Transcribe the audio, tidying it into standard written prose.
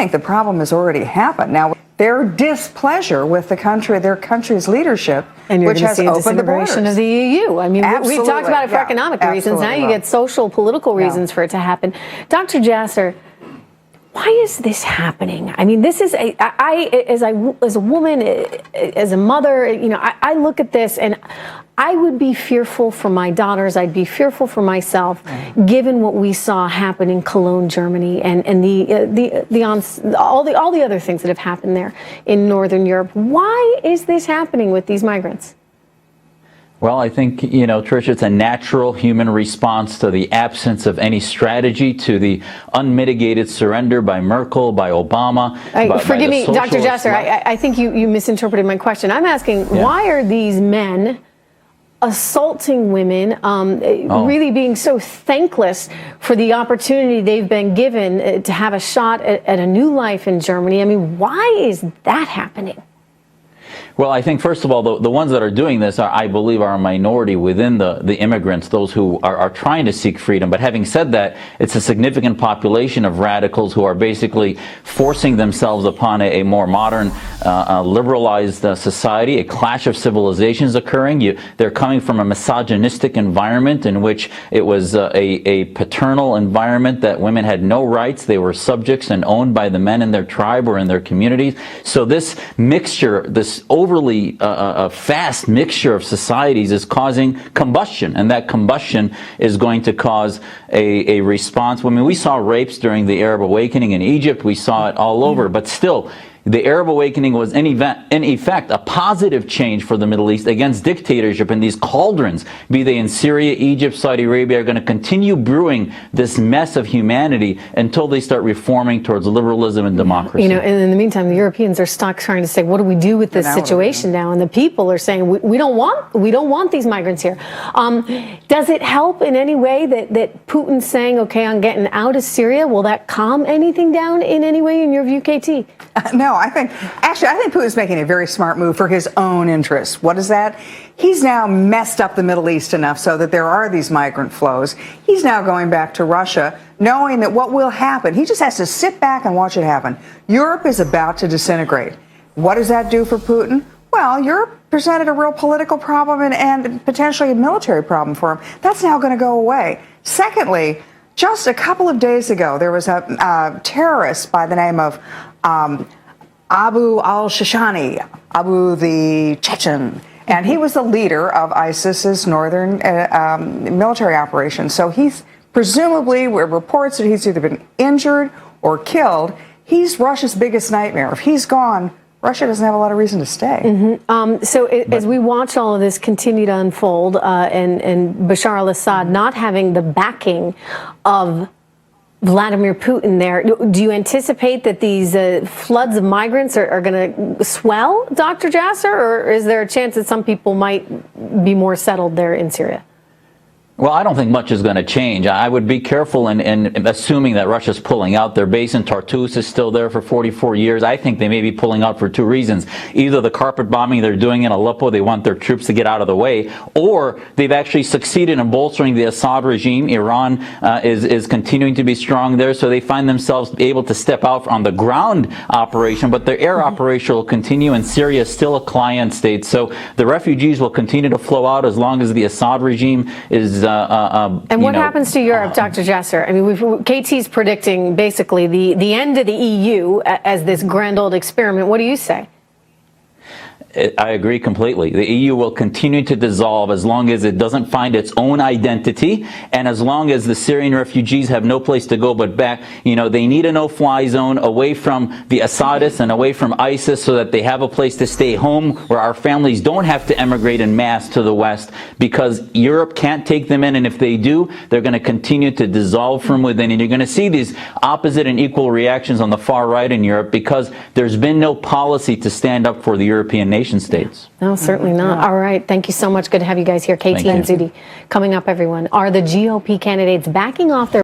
think the problem has already happened. Now, their displeasure with the country, their country's leadership, and which has opened the borders. Of the EU. I mean, Absolutely. we've talked about it for economic reasons. Now you get social, political reasons for it to happen. Dr. Jasser, why is this happening? I mean, this is as a woman, as a mother, you know, I look at this and I would be fearful for my daughters. I'd be fearful for myself, given what we saw happen in Cologne, Germany, and all the other things that have happened there in Northern Europe. Why is this happening with these migrants? Well, I think, you know, Trish, it's a natural human response to the absence of any strategy, to the unmitigated surrender by Merkel, by Obama. Forgive me, Dr. Jasser, I think you misinterpreted my question. I'm asking, why are these men assaulting women, really being so thankless for the opportunity they've been given to have a shot at a new life in Germany? I mean, why is that happening? Well, I think, first of all, the ones that are doing this, I believe, are a minority within the immigrants, those who are trying to seek freedom. But having said that, it's a significant population of radicals who are basically forcing themselves upon a more modern, liberalized society, a clash of civilizations occurring. They're coming from a misogynistic environment in which it was a paternal environment that women had no rights. They were subjects and owned by the men in their tribe or in their communities. So this mixture, this overly fast mixture of societies is causing combustion, and that combustion is going to cause a response. I mean, we saw rapes during the Arab awakening in Egypt. We saw it all over, but still, the Arab awakening was in effect a positive change for the Middle East against dictatorship, and these cauldrons, be they in Syria, Egypt, Saudi Arabia, are going to continue brewing this mess of humanity until they start reforming towards liberalism and democracy. You know, and in the meantime, the Europeans are stuck trying to say, what do we do with this situation now? And the people are saying, we don't want these migrants here. Does it help in any way that Putin's saying, okay, I'm getting out of Syria? Will that calm anything down in any way in your view, KT? No, I think Putin's making a very smart move for his own interests. What is that? He's now messed up the Middle East enough so that there are these migrant flows. He's now going back to Russia, knowing that what will happen, he just has to sit back and watch it happen. Europe is about to disintegrate. What does that do for Putin? Well, Europe presented a real political problem and potentially a military problem for him. That's now going to go away. Secondly, just a couple of days ago, there was a terrorist by the name of Abu al-Shishani, Abu the Chechen, and he was the leader of ISIS's northern military operation. So he's presumably, reports that he's either been injured or killed. He's Russia's biggest nightmare. If he's gone, Russia doesn't have a lot of reason to stay. As we watch all of this continue to unfold, and Bashar al-Assad not having the backing of Vladimir Putin there, do you anticipate that these floods of migrants are going to swell, Dr. Jasser, or is there a chance that some people might be more settled there in Syria? Well, I don't think much is going to change. I would be careful in assuming that Russia's pulling out. Their base in Tartus is still there for 44 years. I think they may be pulling out for two reasons. Either the carpet bombing they're doing in Aleppo, they want their troops to get out of the way, or they've actually succeeded in bolstering the Assad regime. Iran is continuing to be strong there, so they find themselves able to step out on the ground operation, but their air operation will continue, and Syria is still a client state. So the refugees will continue to flow out as long as the Assad regime is and what happens to Europe, Dr. Jasser? I mean, KT's predicting basically the end of the EU as this grand old experiment. What do you say? I agree completely. The EU will continue to dissolve as long as it doesn't find its own identity, and as long as the Syrian refugees have no place to go but back. You know, they need a no-fly zone away from the Assadists and away from ISIS so that they have a place to stay home where our families don't have to emigrate en masse to the West, because Europe can't take them in, and if they do, they're going to continue to dissolve from within. And you're going to see these opposite and equal reactions on the far right in Europe because there's been no policy to stand up for the European nation states. No, certainly not. All right. Thank you so much. Good to have you guys here. KT and Zudi. Coming up, everyone, are the GOP candidates backing off their